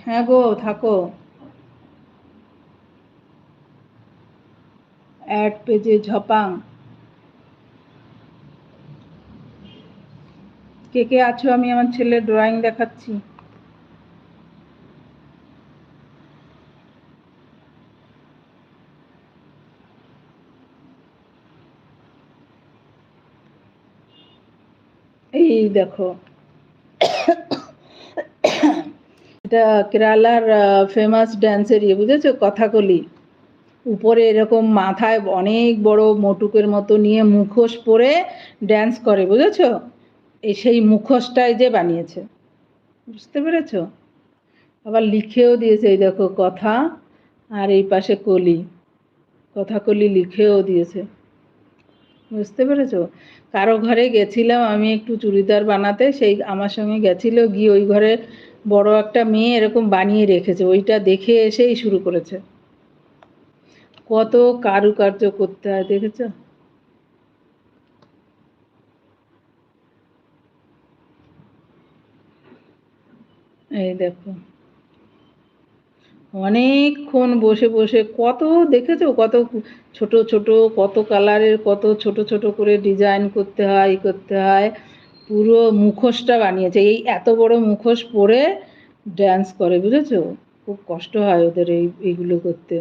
হ্যাঁ গো, থাকো। অ্যাড পেজে ঝপাং। কে কে আছো? আমি আমার ছেলের ড্রয়িং দেখাচ্ছি। এই দেখো, এটা কেরালার ফেমাস ড্যান্সের বুঝেছো? কথাকলি। উপরে এরকম মাথায় অনেক বড় মোটুকের মতো নিয়ে মুখোশ পরে ড্যান্স করে, বুঝেছো? সেই মুখোশটাই যে বানিয়েছে, বুঝতে পেরেছো? আবার লিখেও দিয়েছে, এই দেখো কথা, আর এই পাশে কলি, কথাকলি লিখেও দিয়েছে, বুঝতে পেরেছো? কারো ঘরে গেছিলাম আমি একটু চুড়িদার বানাতে, সেই আমার সঙ্গে গেছিল, গিয়ে ওই ঘরে বড় একটা মেয়ে এরকম বানিয়ে রেখেছে, ওইটা দেখে এসেই শুরু করেছে। কত কারুকার্য করতে হয়, দেখেছো? এই দেখো, অনেকক্ষণ বসে বসে কত, দেখেছো কত ছোট ছোট, কত কালারের, কত ছোট ছোট করে ডিজাইন করতে হয়, করতে হয়। পুরো মুখোশটা বানিয়েছে, এই এত বড় মুখোশ পরে ড্যান্স করে, বুঝেছো? খুব কষ্ট হয় ওদের এইগুলো করতে।